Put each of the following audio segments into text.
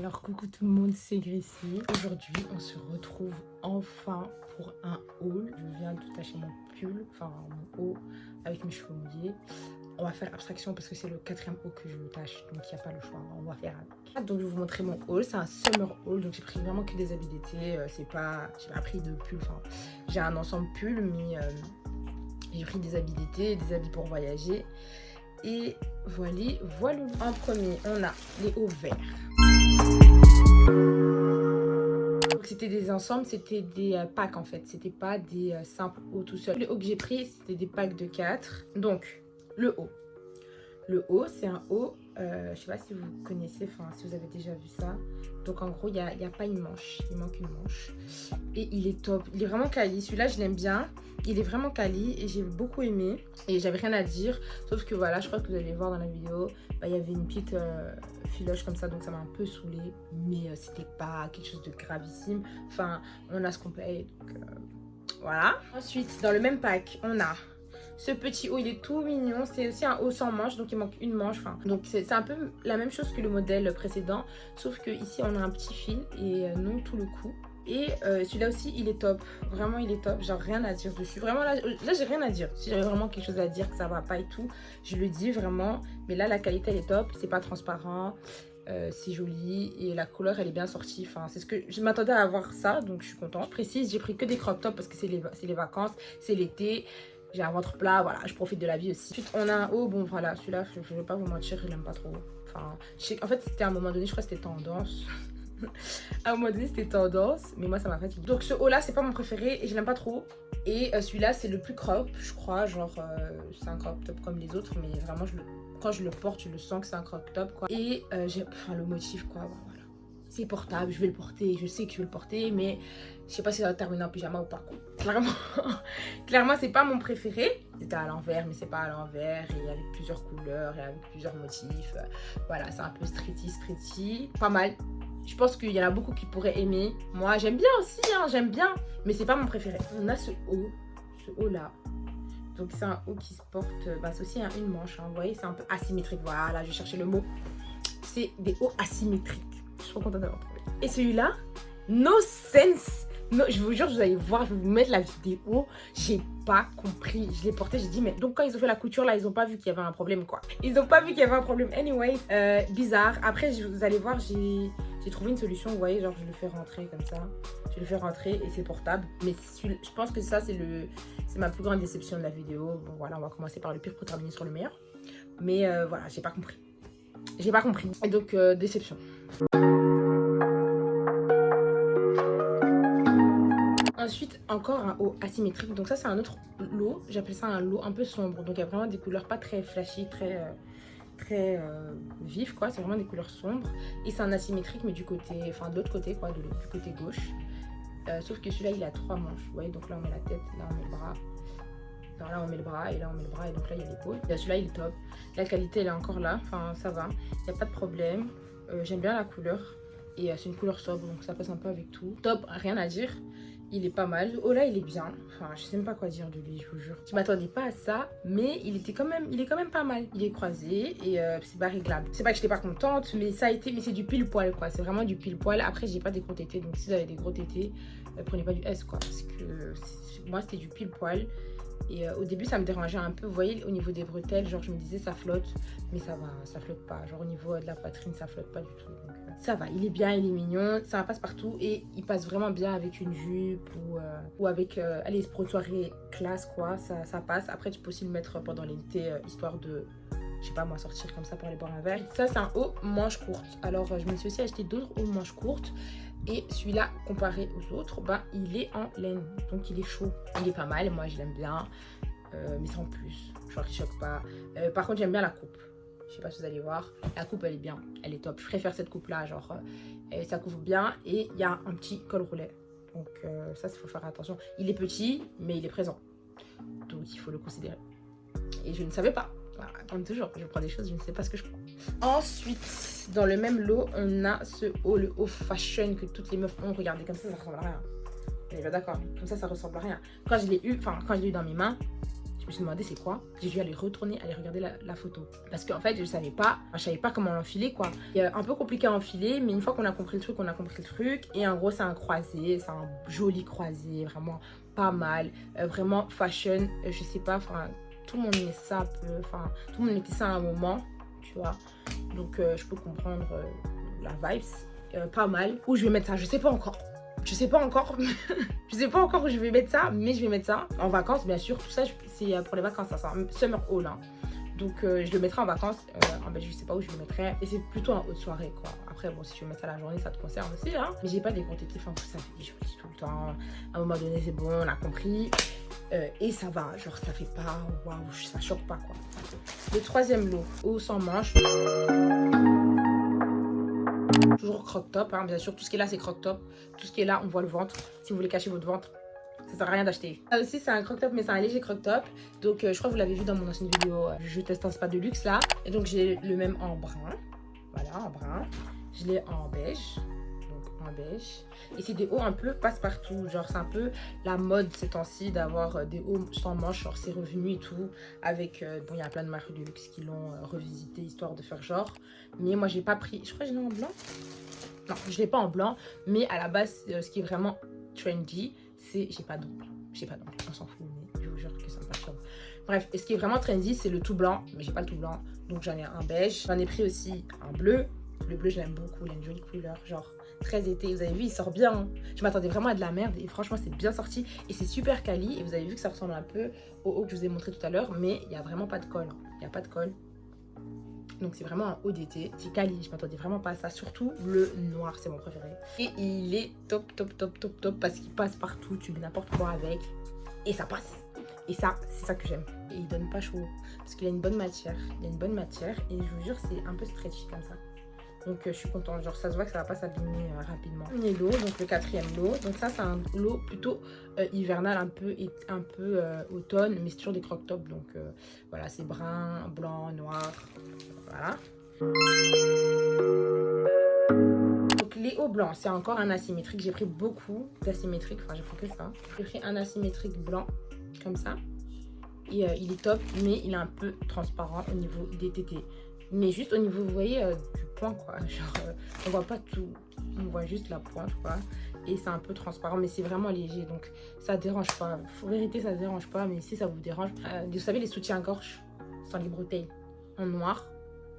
Alors coucou tout le monde, c'est Gracie. Aujourd'hui on se retrouve enfin pour un haul. Je viens de tâcher mon pull, enfin mon haut avec mes cheveux mouillés. On va faire abstraction parce que c'est le 4e haut que je tâche, donc il n'y a pas le choix, on va faire avec. Donc je vais vous montrer mon haul, c'est un summer haul, donc j'ai pris vraiment que des habits d'été. C'est pas, j'ai pas pris de pull, enfin j'ai un ensemble pull, mais j'ai pris des habits d'été, des habits pour voyager. Et voilà. En premier, on a les hauts verts. Donc c'était des ensembles, c'était des packs en fait. C'était pas des simples hauts tout seul. Les hauts que j'ai pris, c'était des packs de 4. Donc, le haut. Le haut, c'est un haut, je sais pas si vous connaissez, enfin si vous avez déjà vu ça. Donc en gros, il y a pas une manche, il manque une manche. Et il est top, il est vraiment quali. Celui-là, je l'aime bien. Il est vraiment quali et j'ai beaucoup aimé. Et j'avais rien à dire. Sauf que voilà, je crois que vous allez voir dans la vidéo, il y avait une petite filoche comme ça. Donc ça m'a un peu saoulée. Mais c'était pas quelque chose de gravissime. Enfin, on a ce qu'on paye. Donc voilà. Ensuite, dans le même pack, on a ce petit haut, il est tout mignon. C'est aussi un haut sans manche, donc il manque une manche. Enfin, donc c'est un peu la même chose que le modèle précédent. Sauf que ici, on a un petit fil et non tout le cou. Et celui-là aussi, il est top. Vraiment, il est top. Genre, rien à dire dessus. Vraiment, là j'ai rien à dire. Si j'avais vraiment quelque chose à dire, que ça va pas et tout, je le dis vraiment. Mais là, la qualité, elle est top. C'est pas transparent. C'est joli. Et la couleur, elle est bien sortie. Enfin, c'est ce que je m'attendais à avoir ça. Donc, je suis contente. Je précise, j'ai pris que des crop tops parce que c'est les vacances. C'est l'été. J'ai un ventre plat. Voilà, je profite de la vie aussi. Ensuite, on a un haut. Bon, voilà. Celui-là, je vais pas vous mentir, je l'aime pas trop. Enfin, en fait, c'était à un moment donné, je crois que c'était tendance. À un moment donné c'était tendance, mais moi ça m'a fatigué. Donc ce haut là c'est pas mon préféré et je l'aime pas trop. Et celui-là c'est le plus crop, je crois, genre c'est un crop top comme les autres, mais vraiment quand je le porte je le sens que c'est un crop top quoi. Et enfin le motif quoi, voilà. C'est portable, je vais le porter, je sais que je vais le porter, mais je sais pas si ça va terminer en pyjama ou pas quoi. Clairement c'est pas mon préféré. C'était à l'envers, mais c'est pas à l'envers, et avec plusieurs couleurs et avec plusieurs motifs. Voilà, c'est un peu streety, pas mal. Je pense qu'il y en a beaucoup qui pourraient aimer. Moi, j'aime bien aussi, hein, j'aime bien. Mais c'est pas mon préféré. On a ce haut là. Donc, c'est un haut qui se porte... c'est aussi une manche, hein, vous voyez, c'est un peu asymétrique. Voilà, je vais chercher le mot. C'est des hauts asymétriques. Je suis trop contente d'avoir trouvé. Et celui-là, no sense. Non, je vous jure, vous allez voir, je vais vous mettre la vidéo. J'ai pas compris. Je l'ai porté, j'ai dit, mais donc quand ils ont fait la couture, là, ils ont pas vu qu'il y avait un problème, quoi. Ils ont pas vu qu'il y avait un problème. Anyway, bizarre. Après, vous allez voir, j'ai trouvé une solution, vous voyez, genre je le fais rentrer comme ça. Je le fais rentrer et c'est portable. Mais je pense que ça, c'est ma plus grande déception de la vidéo. Bon, voilà, on va commencer par le pire pour terminer sur le meilleur. Mais voilà, j'ai pas compris. J'ai pas compris. Et donc, déception. Ensuite, encore un haut asymétrique. Donc ça, c'est un autre lot. J'appelle ça un lot un peu sombre. Donc il y a vraiment des couleurs pas très flashy, très vif quoi, c'est vraiment des couleurs sombres et c'est un asymétrique mais du côté, enfin de l'autre côté quoi, du côté gauche, sauf que celui-là il a 3 manches, vous voyez, donc là on met la tête, là on met le bras, alors là on met le bras et là on met le bras et donc là il y a l'épaule. Celui-là il est top, la qualité elle est encore là, enfin ça va, il n'y a pas de problème, j'aime bien la couleur et c'est une couleur sobre donc ça passe un peu avec tout, top, rien à dire. Il est pas mal. Oh là, il est bien. Enfin, je sais même pas quoi dire de lui, je vous jure. Je m'attendais pas à ça, mais il est quand même pas mal. Il est croisé et c'est pas réglable. C'est pas que j'étais pas contente, mais ça a été, mais c'est du pile poil quoi. C'est vraiment du pile poil. Après, j'ai pas des gros tétés, donc si vous avez des gros tétés, prenez pas du S quoi, parce que moi c'était du pile poil. Et au début ça me dérangeait un peu, vous voyez au niveau des bretelles, genre je me disais ça flotte, mais ça va, ça flotte pas, genre au niveau de la poitrine ça flotte pas du tout, donc ça va, il est bien, il est mignon, ça passe partout et il passe vraiment bien avec une jupe ou avec, allez, pour une soirée classe quoi, ça passe. Après tu peux aussi le mettre pendant l'été, histoire de, je sais pas moi, sortir comme ça pour aller boire un verre. Ça c'est un haut manche courte, alors je me suis aussi acheté d'autres hauts manches courtes. Et celui-là, comparé aux autres, il est en laine, donc il est chaud. Il est pas mal, moi je l'aime bien, mais sans plus, genre il choque pas. Par contre, j'aime bien la coupe. Je sais pas si vous allez voir, la coupe elle est bien, elle est top. Je préfère cette coupe-là, genre ça couvre bien et il y a un petit col roulé. Donc ça, il faut faire attention. Il est petit, mais il est présent, donc il faut le considérer. Et je ne savais pas. Voilà, comme toujours, je prends des choses, je ne sais pas ce que je prends. Ensuite, dans le même lot, on a ce haut, le haut fashion que toutes les meufs ont. Regardez, comme ça ressemble à rien. On est d'accord, comme ça ressemble à rien. Quand je l'ai eu dans mes mains, Je me suis demandé c'est quoi. J'ai dû aller retourner, aller regarder la photo. Parce qu'en fait, je savais pas comment l'enfiler quoi. C'est un peu compliqué à enfiler, mais une fois qu'on a compris le truc, on a compris le truc. Et en gros, c'est un croisé, c'est un joli croisé, vraiment pas mal. Vraiment fashion, je sais pas, enfin, tout le monde met ça un peu, enfin, tout le monde mettait ça à un moment, tu vois. Donc, je peux comprendre la vibes, pas mal. Où je vais mettre ça, je sais pas encore. Je sais pas encore, je sais pas encore où je vais mettre ça, mais je vais mettre ça en vacances, bien sûr. Tout ça, c'est pour les vacances, ça, c'est un summer haul. Hein. Donc, je le mettrai en vacances. En Belgique, je sais pas où je le mettrai. Et c'est plutôt en haute soirée, quoi. Après, bon, si tu veux mettre ça la journée, ça te concerne aussi. Hein. Mais j'ai pas des quantités, enfin, ça fait des jolies tout le temps. À un moment donné, c'est bon, on a compris. Et ça va, genre, ça fait pas, waouh, ça choque pas, quoi. Le troisième lot, haut sans manches. Toujours croc-top, hein, bien sûr. Tout ce qui est là, c'est croc-top. Tout ce qui est là, on voit le ventre. Si vous voulez cacher votre ventre, ça sert à rien d'acheter. Ça aussi, c'est un croc-top, mais c'est un léger croc-top. Donc, je crois que vous l'avez vu dans mon ancienne vidéo. Je teste un spa de luxe, là. Et donc, j'ai le même en brun. Voilà, en brun. Je l'ai en beige. Donc, en beige. Et c'est des hauts un peu passe-partout. Genre, c'est un peu la mode ces temps-ci d'avoir des hauts sans manches. Genre, c'est revenu et tout. Avec, bon, il y a plein de marques de luxe qui l'ont revisité, histoire de faire genre. Mais moi, j'ai pas pris. Je crois que je l'ai en blanc. Non, je l'ai pas en blanc. Mais à la base, ce qui est vraiment trendy, c'est. J'ai pas d'ongles. J'ai pas d'ongles. On s'en fout, mais je vous jure que ça me perturbe. Bref, et ce qui est vraiment trendy, c'est le tout blanc. Mais j'ai pas le tout blanc. Donc, j'en ai un beige. J'en ai pris aussi un bleu. Le bleu, je l'aime beaucoup. Il a une jolie couleur. Genre, très été. Vous avez vu, il sort bien. Hein. Je m'attendais vraiment à de la merde. Et franchement, c'est bien sorti. Et c'est super quali. Et vous avez vu que ça ressemble un peu au haut que je vous ai montré tout à l'heure. Mais il n'y a vraiment pas de colle. Il n'y a pas de colle. Donc c'est vraiment un haut d'été, c'est quali, je m'attendais vraiment pas à ça, surtout le noir, c'est mon préféré. Et il est top parce qu'il passe partout, tu mets n'importe quoi avec et ça passe. Et ça, c'est ça que j'aime. Et il donne pas chaud parce qu'il a une bonne matière, et je vous jure c'est un peu stretchy comme ça. Donc je suis contente, genre ça se voit que ça va pas s'abîmer rapidement. Premier lot, donc le quatrième lot. Donc ça c'est un lot plutôt hivernal, un peu automne, mais c'est toujours des croc-top. Donc voilà, c'est brun, blanc, noir, voilà. Donc les hauts blancs, c'est encore un asymétrique. J'ai pris beaucoup d'asymétriques, enfin j'ai pris que ça. J'ai pris un asymétrique blanc, comme ça. Et il est top, mais il est un peu transparent au niveau des tétés. Mais juste au niveau, vous voyez, du point, quoi. Genre, on voit pas tout. On voit juste la pointe, quoi. Et c'est un peu transparent, mais c'est vraiment léger. Donc, ça dérange pas. En vérité, ça dérange pas. Mais si ça vous dérange, vous savez, les soutiens-gorge sans les bretelles en noir.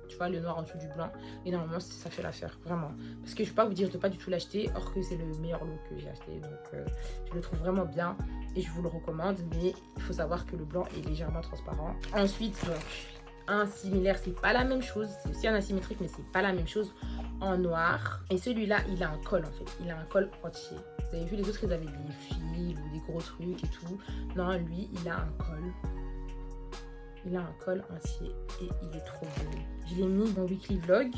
Tu vois, le noir en dessous du blanc. Et normalement, ça fait l'affaire. Vraiment. Parce que je vais pas vous dire de pas du tout l'acheter. Or que c'est le meilleur look que j'ai acheté. Donc, je le trouve vraiment bien. Et je vous le recommande. Mais il faut savoir que le blanc est légèrement transparent. Ensuite, donc... un similaire, c'est pas la même chose. C'est aussi un asymétrique, mais c'est pas la même chose en noir. Et celui-là, il a un col en fait. Il a un col entier. Vous avez vu, les autres, ils avaient des fils ou des gros trucs et tout. Non, lui, il a un col. Il a un col entier et il est trop beau. Je l'ai mis dans mon weekly vlog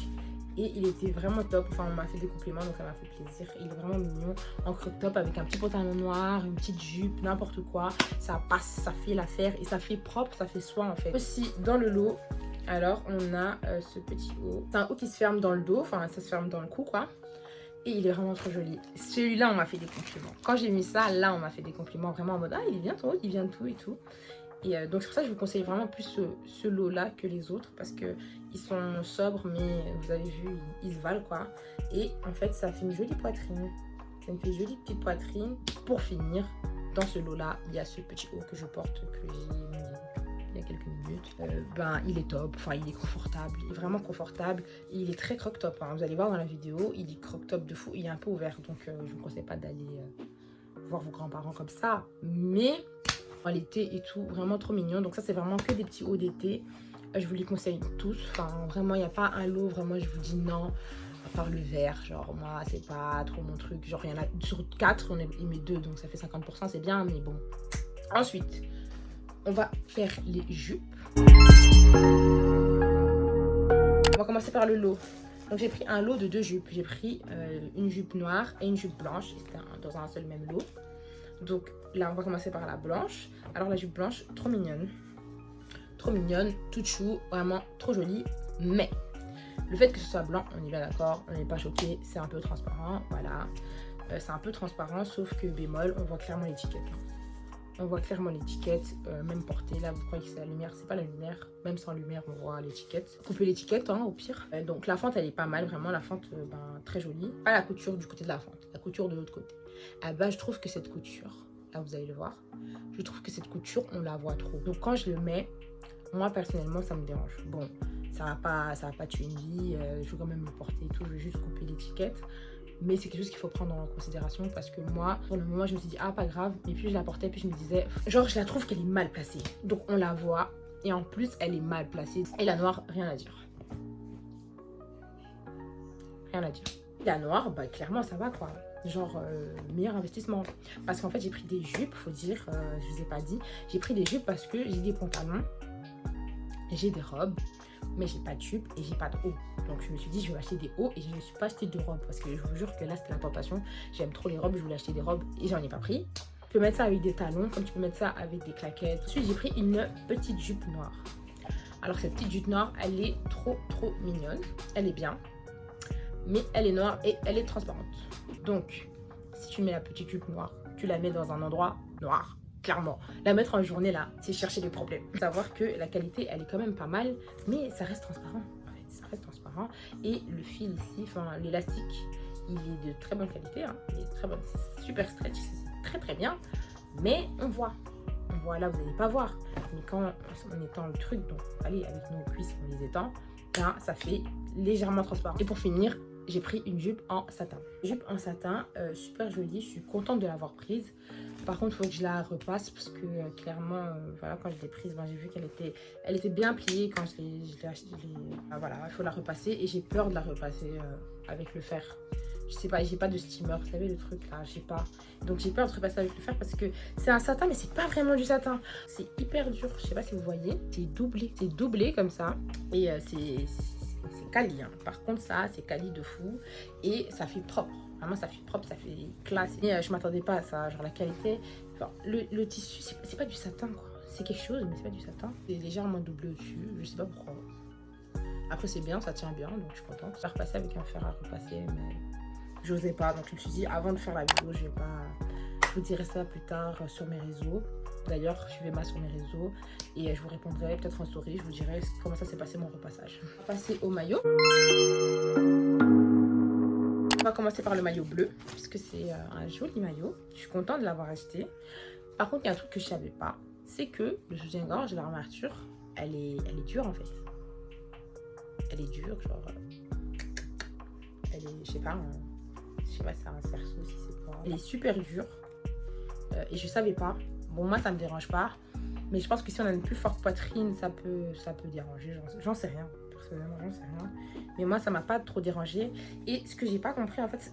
et il était vraiment top. Enfin, on m'a fait des compliments, donc ça m'a fait plaisir. Il est vraiment mignon en crop top avec un petit pantalon noir, une petite jupe, n'importe quoi. Ça passe, ça fait l'affaire et ça fait propre, ça fait soin en fait. Aussi, dans le lot, alors on a ce petit haut. C'est un haut qui se ferme dans le dos, enfin ça se ferme dans le cou quoi. Et il est vraiment trop joli. Celui-là, on m'a fait des compliments. Quand j'ai mis ça, là, on m'a fait des compliments vraiment en mode ah, il est bien ton haut, il vient de tout et tout. Et donc c'est pour ça que je vous conseille vraiment plus ce lot-là que les autres parce que ils sont sobres mais vous avez vu, ils se valent quoi. Et en fait ça fait une jolie poitrine. Ça me fait une jolie petite poitrine. Pour finir, dans ce lot-là, il y a ce petit haut que je porte, que j'ai mis il y a quelques minutes. Ben il est top, enfin il est confortable, il est vraiment confortable. Et il est très croc-top, hein. Vous allez voir dans la vidéo, il est croc-top de fou, il est un peu ouvert. Donc je vous conseille pas d'aller voir vos grands-parents comme ça. Mais... l'été et tout, vraiment trop mignon. Donc ça c'est vraiment que des petits hauts d'été, je vous les conseille tous. Enfin vraiment il n'y a pas un lot, vraiment je vous dis non, à part le vert, genre moi c'est pas trop mon truc, genre il y en a sur 4 on met 2 donc ça fait 50%, c'est bien mais bon. Ensuite on va faire les jupes. On va commencer par le lot. Donc j'ai pris un lot de 2 jupes, j'ai pris une jupe noire et une jupe blanche, c'était dans un seul même lot. Donc là on va commencer par la blanche. Alors la jupe blanche, trop mignonne, toute chou, vraiment trop jolie. Mais le fait que ce soit blanc, on est bien d'accord, on n'est pas choqué, c'est un peu transparent, voilà. C'est un peu transparent sauf que bémol, on voit clairement l'étiquette. On voit clairement l'étiquette, même portée. Là, vous croyez que c'est la lumière. C'est pas la lumière. Même sans lumière, on voit l'étiquette. Coupez l'étiquette, hein, au pire. Donc, la fente, elle est pas mal. Vraiment, la fente, très jolie. Pas la couture du côté de la fente. La couture de l'autre côté. Ah bah, je trouve que cette couture, là, vous allez le voir. Je trouve que cette couture, on la voit trop. Donc, quand je le mets, moi, personnellement, ça me dérange. Bon, ça va pas tuer une vie. Je veux quand même le porter et tout. Je veux juste couper l'étiquette. Mais c'est quelque chose qu'il faut prendre en considération parce que moi, pour le moment, je me suis dit, ah, pas grave. Et puis je la portais, puis je me disais, genre, je la trouve qu'elle est mal placée. Donc on la voit. Et en plus, elle est mal placée. Et la noire, rien à dire. Rien à dire. La noire, bah clairement, ça va quoi. Genre, meilleur investissement. Parce qu'en fait, j'ai pris des jupes, faut dire, je vous ai pas dit. J'ai pris des jupes parce que j'ai des pantalons, j'ai des robes. Mais j'ai pas de jupe et j'ai pas de haut. Donc je me suis dit je vais acheter des hauts et je ne me suis pas acheté de robes parce que je vous jure que là c'était la tentation. J'aime trop les robes, je voulais acheter des robes et j'en ai pas pris. Tu peux mettre ça avec des talons comme tu peux mettre ça avec des claquettes. Ensuite j'ai pris une petite jupe noire. Alors cette petite jupe noire elle est trop mignonne. Elle est bien. Mais elle est noire et elle est transparente. Donc si tu mets la petite jupe noire, tu la mets dans un endroit noir. Clairement, la mettre en journée là, c'est chercher des problèmes. Faut savoir que la qualité, elle est quand même pas mal, mais ça reste transparent. Ouais, ça reste transparent. Et le fil ici, enfin l'élastique, il est de très bonne qualité. Hein. Il est très bon, c'est super stretch, c'est très bien. Mais on voit là, vous n'allez pas voir. Mais quand on étend le truc, donc allez avec nos cuisses, on les étend, là, ça fait légèrement transparent. Et pour finir, j'ai pris une jupe en satin. Jupe en satin, super jolie. Je suis contente de l'avoir prise. Par contre, il faut que je la repasse parce que clairement, voilà, quand je l'ai prise, j'ai vu elle était bien pliée quand je l'ai achetée. Voilà, il faut la repasser et j'ai peur de la repasser avec le fer. Je sais pas, j'ai pas de steamer, vous savez le truc là, j'ai pas. Donc j'ai peur de repasser avec le fer parce que c'est un satin, mais c'est pas vraiment du satin. C'est hyper dur, je sais pas si vous voyez. C'est doublé comme ça et c'est quali. Hein. Par contre, ça, c'est quali de fou et ça fait propre. Vraiment, ça fait propre, ça fait classe. Et je m'attendais pas à ça, genre la qualité. Enfin, le tissu, c'est pas du satin quoi. C'est quelque chose, mais c'est pas du satin. C'est légèrement doublé au-dessus, je sais pas pourquoi. Après, c'est bien, ça tient bien, donc je suis contente. Je vais repasser avec un fer à repasser, mais j'osais pas. Donc je me suis dit, avant de faire la vidéo, je vais pas. Je vous dirai ça plus tard sur mes réseaux. D'ailleurs, suivez-moi sur mes réseaux et je vous répondrai peut-être en story. Je vous dirai comment ça s'est passé mon repassage. On va passer au maillot. On va commencer par le maillot bleu, puisque c'est un joli maillot. Je suis contente de l'avoir acheté. Par contre, il y a un truc que je savais pas, c'est que le soutien-gorge, l'armature, elle est dure en fait. Elle est dure, genre, elle est, je sais pas, c'est un cerceau si c'est pas. Elle est super dure et je savais pas. Bon, moi ça me dérange pas, mais je pense que si on a une plus forte poitrine, ça peut déranger. J'en sais rien. Personnellement, j'en sais rien. Mais moi, ça m'a pas trop dérangé. Et ce que j'ai pas compris, en fait,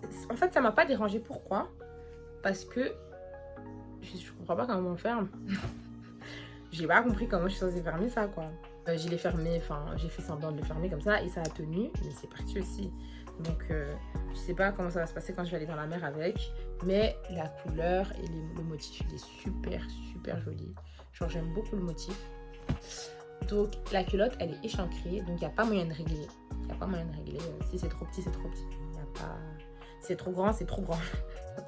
ça m'a pas dérangé. Pourquoi? Parce que je comprends pas comment on ferme. J'ai pas compris comment je suis censée fermer ça, quoi. Je l'ai fermé, enfin, j'ai fait semblant de le fermer comme ça et ça a tenu, mais c'est parti aussi. Donc, je sais pas comment ça va se passer quand je vais aller dans la mer avec. Mais la couleur et le motif, il est super joli. Genre, j'aime beaucoup le motif. Donc la culotte elle est échancrée, donc il n'y a pas moyen de régler. Il n'y a pas moyen de régler. Si c'est trop petit, c'est trop petit. Y a pas... Si c'est trop grand, c'est trop grand.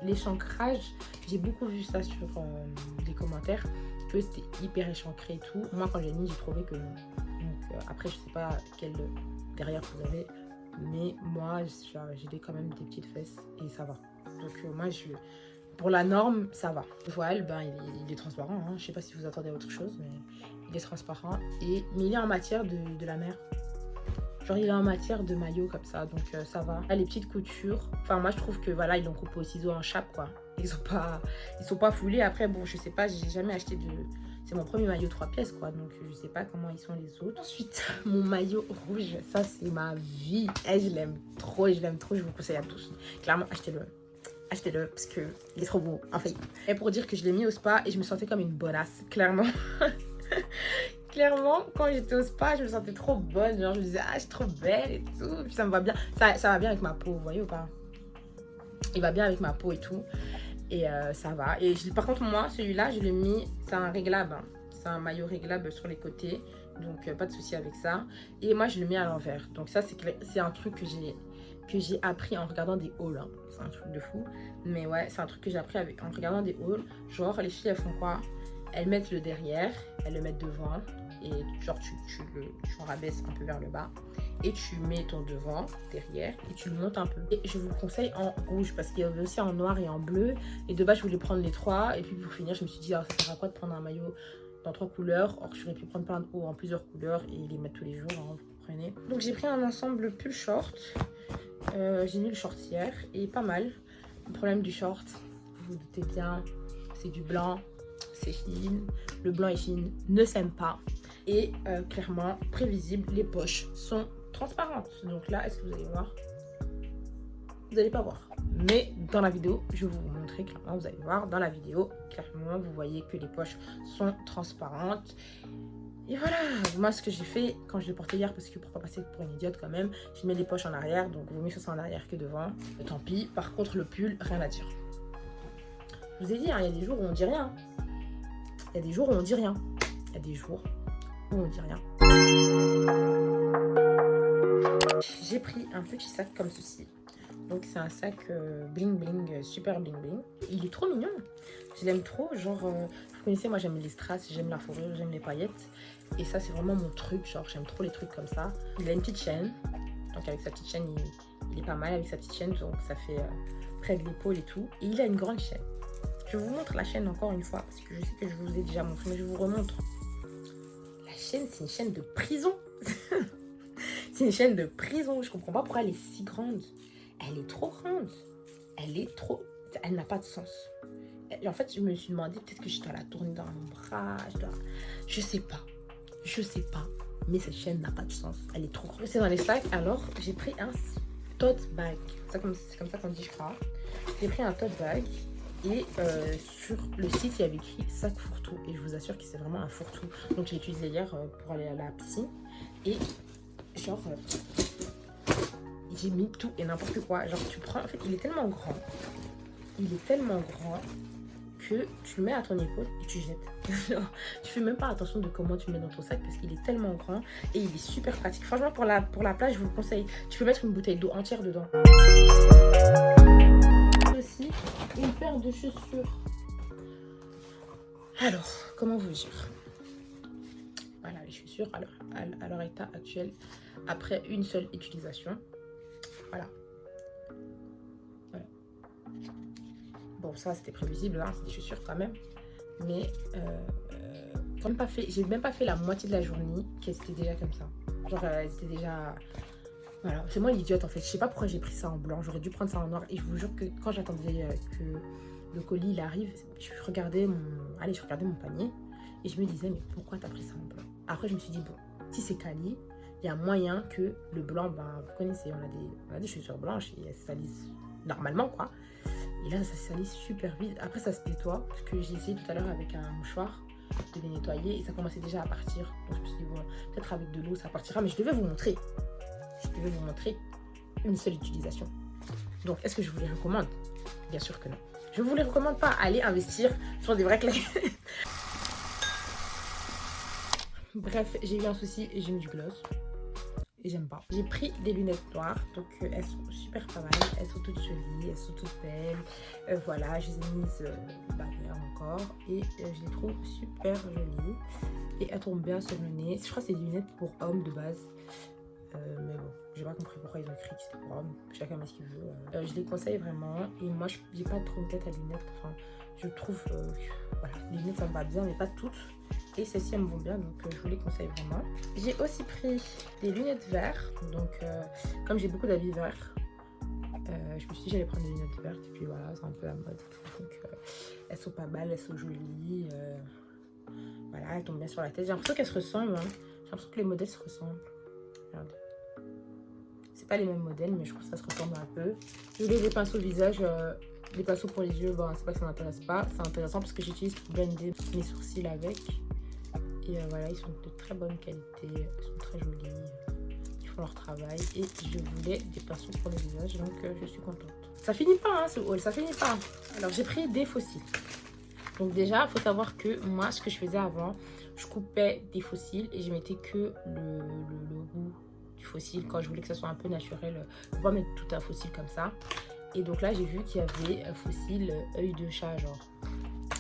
L'échancrage, j'ai beaucoup vu ça sur les commentaires, que c'était hyper échancré et tout. Moi quand j'ai mis, j'ai trouvé que non. Donc après, je sais pas quel derrière vous avez, mais moi j'ai quand même des petites fesses et ça va. Donc moi pour la norme, ça va. Le voile, ben, il est transparent. Hein. Je sais pas si vous attendez à autre chose, mais il est transparent. Mais il est en matière de la mer. Genre, il est en matière de maillot comme ça, donc ça va. Là, les petites coutures, enfin, moi, je trouve que voilà, ils l'ont coupé au ciseau en chape, quoi. Ils sont pas foulés. Après, bon, je sais pas, j'ai jamais acheté de... C'est mon premier maillot 3 pièces, quoi. Donc, je sais pas comment ils sont les autres. Ensuite, mon maillot rouge, ça, c'est ma vie. Et je l'aime trop, je vous conseille à tous. Clairement, achetez-le parce que il est trop beau en fait. Et pour dire que je l'ai mis au spa et je me sentais comme une bonasse, clairement. Clairement, quand j'étais au spa, je me sentais trop bonne. Genre, je me disais, ah, je suis trop belle et tout. Puis ça me va bien. Ça va bien avec ma peau, vous voyez ou pas? Il va bien avec ma peau et tout. Et ça va. Et par contre, moi, celui-là, je l'ai mis, c'est un réglable. Hein. C'est un maillot réglable sur les côtés. Donc, pas de souci avec ça. Et moi, je le mets à l'envers. Donc, ça, c'est un truc que j'ai que j'ai appris en regardant des hauls. Hein. C'est un truc de fou. Mais ouais, c'est un truc que j'ai appris en regardant des hauls. Genre, les filles, elles font quoi? Elles mettent le derrière, elles le mettent devant. Et genre, tu rabaisses un peu vers le bas. Et tu mets ton devant, derrière, et tu le montes un peu. Et je vous conseille en rouge, parce qu'il y avait aussi en noir et en bleu. Et de base, je voulais prendre les trois. Et puis pour finir, je me suis dit, ça sert à quoi de prendre un maillot dans 3 couleurs? Or, j'aurais pu prendre plein de hauts en plusieurs couleurs et les mettre tous les jours, hein, vous comprenez. Donc, j'ai pris un ensemble pull short. J'ai mis le short hier et pas mal. Le problème du short, vous vous doutez bien, c'est du blanc, c'est fine. Le blanc et fine ne s'aiment pas. Et clairement, prévisible, les poches sont transparentes. Donc là, est-ce que vous allez voir? Vous n'allez pas voir. Mais dans la vidéo, je vais vous montrer clairement, vous allez voir. Dans la vidéo, clairement, vous voyez que les poches sont transparentes. Et voilà, moi ce que j'ai fait quand je l'ai porté hier, parce que pourquoi passer pour une idiote quand même, je mets les poches en arrière, donc vaut mieux que ce soit en arrière que devant. Et tant pis, par contre le pull, rien à dire. Je vous ai dit, hein, il y a des jours où on dit rien. Il y a des jours où on dit rien. Il y a des jours où on dit rien. J'ai pris un petit sac comme ceci. Donc c'est un sac bling bling, super bling bling. Il est trop mignon. Je l'aime trop. Genre, vous connaissez, moi j'aime les strass, j'aime la fourrure, j'aime les paillettes. Et ça c'est vraiment mon truc. Genre j'aime trop les trucs comme ça. Il a une petite chaîne. Donc avec sa petite chaîne, il est pas mal avec sa petite chaîne. Donc ça fait près de l'épaule et tout. Et il a une grande chaîne. Je vous montre la chaîne encore une fois. Parce que je sais que je vous ai déjà montré, mais je vous remontre. La chaîne, c'est une chaîne de prison. C'est une chaîne de prison. Je comprends pas pourquoi elle est si grande. Elle est trop grande. Elle n'a pas de sens. Et en fait, je me suis demandé, peut-être que je dois la tourner dans mon bras. Je sais pas. Mais cette chaîne n'a pas de sens. Elle est trop grande. C'est dans les sacs. Alors, j'ai pris un tote bag. C'est comme ça qu'on dit, je crois. J'ai pris un tote bag. Et sur le site, il y avait écrit sac fourre-tout. Et je vous assure que c'est vraiment un fourre-tout. Donc, j'ai utilisé hier pour aller à la piscine. Et genre... j'ai mis tout et n'importe quoi. Genre tu prends, en fait il est tellement grand. Il est tellement grand que tu le mets à ton épaule et tu jettes. Genre, tu fais même pas attention de comment tu le mets dans ton sac parce qu'il est tellement grand et il est super pratique. Franchement pour la plage je vous le conseille. Tu peux mettre une bouteille d'eau entière dedans. Aussi une paire de chaussures. Alors comment vous dire? Voilà les chaussures à leur état actuel après une seule utilisation. Voilà. Bon, ça c'était prévisible, hein, c'est des chaussures quand même. Mais j'ai même pas fait la moitié de la journée qu'elles étaient déjà comme ça. Genre, elles étaient déjà. Voilà, c'est moi l'idiote en fait. Je sais pas pourquoi j'ai pris ça en blanc. J'aurais dû prendre ça en noir. Et je vous jure que quand j'attendais que le colis il arrive, je regardais mon panier et je me disais, mais pourquoi t'as pris ça en blanc? Après, je me suis dit, bon, si c'est quali, il y a moyen que le blanc, ben, vous connaissez, on a des chaussures blanches et elles salissent normalement, quoi. Et là, ça salit super vite. Après, ça se nettoie, parce que j'ai essayé tout à l'heure avec un mouchoir de les nettoyer et ça commençait déjà à partir. Donc, je me suis dit, bon, peut-être avec de l'eau, ça partira. Mais je devais vous montrer. Une seule utilisation. Donc, est-ce que je vous les recommande? Bien sûr que non. Je ne vous les recommande pas. Allez investir sur des vrais clés. Bref, j'ai eu un souci et j'ai mis du gloss. Et j'aime pas. J'ai pris des lunettes noires, donc elles sont super pas mal, elles sont toutes jolies, elles sont toutes belles. Voilà, je les ai mises hier encore et je les trouve super jolies. Et elles tombent bien sur le nez. Je crois que c'est des lunettes pour hommes de base. Mais bon, j'ai pas compris pourquoi ils ont écrit que c'était pour hommes. Chacun met ce qu'il veut. Je les conseille vraiment. Et moi, j'ai pas trop une tête à lunettes. Enfin, je trouve, voilà, les lunettes ça me va bien, mais pas toutes. Et celles-ci elles me vont bien, donc je vous les conseille vraiment. J'ai aussi pris des lunettes vertes. Donc comme j'ai beaucoup d'habits verts, je me suis dit j'allais prendre des lunettes vertes. Et puis voilà, c'est un peu la mode. Donc elles sont pas mal, elles sont jolies. Voilà, elles tombent bien sur la tête. J'ai l'impression qu'elles se ressemblent. Hein. J'ai l'impression que les modèles se ressemblent. Regardez. C'est pas les mêmes modèles, mais je trouve que ça se ressemble un peu. Je voulais des pinceaux visage. Les pinceaux pour les yeux, bon, c'est pas que ça m'intéresse pas. C'est intéressant parce que j'utilise pour blender mes sourcils avec. Et voilà, ils sont de très bonne qualité. Ils sont très jolis. Ils font leur travail. Et je voulais des pinceaux pour le visage, donc je suis contente. Ça finit pas, hein, ce haul, ça finit pas. Alors, j'ai pris des fossiles. Donc déjà, il faut savoir que moi, ce que je faisais avant, je coupais des fossiles et je mettais que le bout du fossile. Quand je voulais que ça soit un peu naturel, faut pas mettre tout un fossile comme ça. Et donc là, j'ai vu qu'il y avait fossile œil de chat, genre.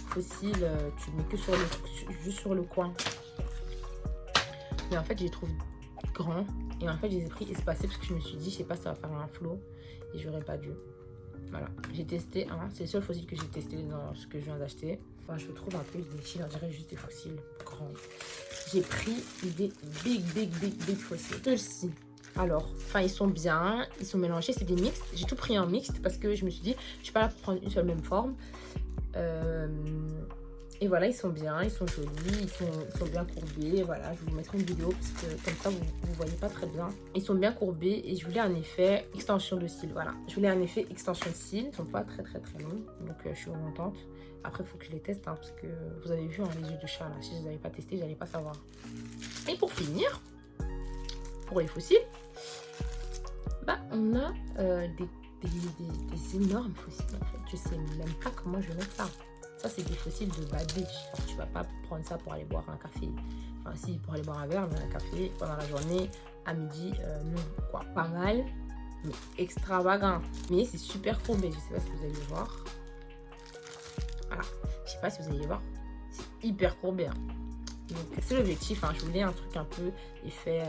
Fossile, tu mets que juste sur le coin. Mais en fait, je les trouve grands. Et en fait, je les ai pris espacés parce que je me suis dit, je sais pas, ça va faire un flot. Et j'aurais pas dû. Voilà, j'ai testé un. C'est le seul fossile que j'ai testé dans ce que je viens d'acheter. Enfin, je trouve un peu inutile, on dirait juste des fossiles grands. J'ai pris des big fossiles. Ceux-ci. Alors, enfin, ils sont bien, ils sont mélangés, c'est des mixtes. J'ai tout pris en mixte parce que je me suis dit, je suis pas là pour prendre une seule même forme. Et voilà, ils sont bien, ils sont jolis, ils sont bien courbés. Voilà, je vais vous mettrai une vidéo parce que comme ça, vous voyez pas très bien. Ils sont bien courbés et je voulais un effet extension de cils. Voilà, je voulais un effet extension de cils. Ils sont pas très longs, donc je suis contente. Après, il faut que je les teste parce que vous avez vu les yeux de chat là. Si je les avais pas testés, j'allais pas savoir. Et pour finir, pour les fossiles, bah on a des énormes fossiles en fait. Je sais même pas comment je vais mettre ça. Ça, c'est des fossiles de bad bitch. Alors, tu vas pas prendre ça pour aller boire un café. Enfin, si, pour aller boire un verre, mais un café pendant la journée, à midi, non. Quoi, pas mal, mais extravagant. Mais c'est super courbé. Je sais pas si vous allez le voir. Voilà. Je sais pas si vous allez le voir. C'est hyper courbé. Hein. Donc, c'est l'objectif. Hein. Je voulais un truc un peu effet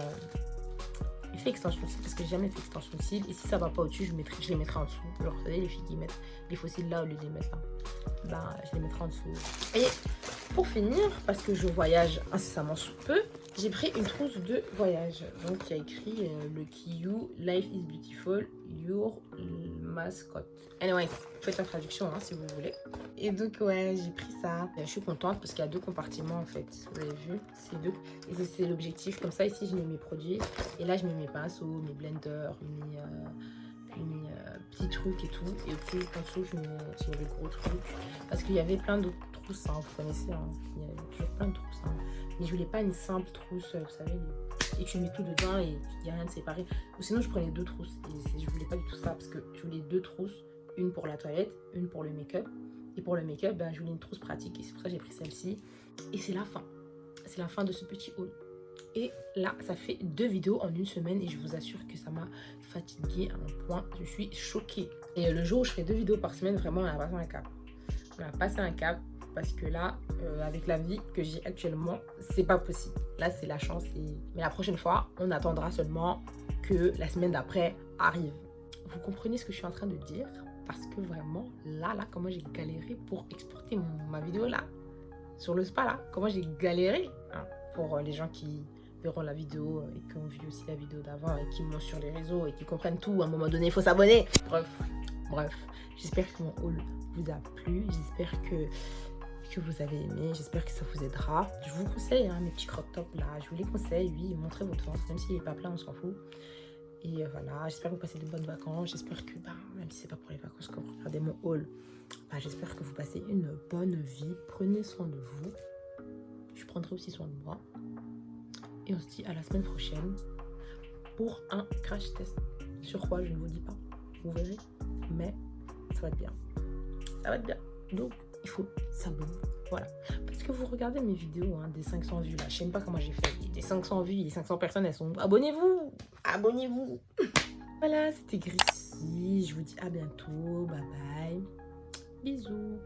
extension de cils parce que j'ai jamais fait extension de cils. Et si ça va pas au-dessus, je les mettrai en dessous. Genre, vous savez, les filles qui mettent les fossiles là au lieu de les mettre là. Bah, je les mettrai en dessous. Et pour finir, parce que je voyage incessamment sous peu, j'ai pris une trousse de voyage. Donc, il y a écrit le Kiyu, Life is Beautiful, Your Mascot. Anyway, faites la traduction hein, si vous voulez. Et donc, ouais, j'ai pris ça. Je suis contente parce qu'il y a 2 compartiments en fait. Vous avez vu, c'est 2. Et c'est l'objectif. Comme ça, ici, je mets mes produits. Et là, je mets mes pinceaux, mes blenders, mes petits trucs et tout. Et puis, en dessous, je mets les gros trucs. Parce qu'il y avait plein d'autres trousses, hein, vous connaissez. Hein. Il y avait toujours plein de trousses. Hein. Mais je voulais pas une simple trousse, vous savez. Et tu mets tout dedans et il n'y a rien de séparé. Ou sinon, je prenais 2 trousses. Et je voulais pas du tout ça parce que je voulais 2 trousses. Une pour la toilette, une pour le make-up. Et pour le make-up, ben, je voulais une trousse pratique. Et c'est pour ça que j'ai pris celle-ci. Et c'est la fin. C'est la fin de ce petit haul. Et là, ça fait 2 vidéos en une semaine. Et je vous assure que ça m'a fatiguée à un point. Je suis choquée. Et le jour où je fais 2 vidéos par semaine, vraiment, on a passé un cap. On a passé un cap. Parce que là, avec la vie que j'ai actuellement, c'est pas possible. Là, c'est la chance. Mais la prochaine fois, on attendra seulement que la semaine d'après arrive. Vous comprenez ce que je suis en train de dire? Parce que vraiment, là, comment j'ai galéré pour exporter ma vidéo là, sur le spa là, comment j'ai galéré hein, pour les gens qui verront la vidéo et qui ont vu aussi la vidéo d'avant et qui m'ont sur les réseaux et qui comprennent tout, à un moment donné, il faut s'abonner. Bref, j'espère que mon haul vous a plu, j'espère que vous avez aimé, j'espère que ça vous aidera. Je vous conseille hein, mes petits crop tops là, je vous les conseille, oui, montrez votre ventre, même s'il n'est pas plein, on s'en fout. Et voilà, j'espère que vous passez de bonnes vacances. J'espère que, même si c'est pas pour les vacances que vous regardez mon haul, j'espère que vous passez une bonne vie. Prenez soin de vous. Je prendrai aussi soin de moi. Et on se dit à la semaine prochaine pour un crash test. Sur quoi, je ne vous dis pas. Vous verrez. Mais ça va être bien. Ça va être bien. Donc, il faut s'abonner. Voilà. Parce que vous regardez mes vidéos hein, des 500 vues là. Je sais même pas comment j'ai fait. Des 500 vues, les 500 personnes, elles sont... Abonnez-vous. Abonnez-vous. Voilà, c'était Gracie. Je vous dis à bientôt. Bye bye. Bisous.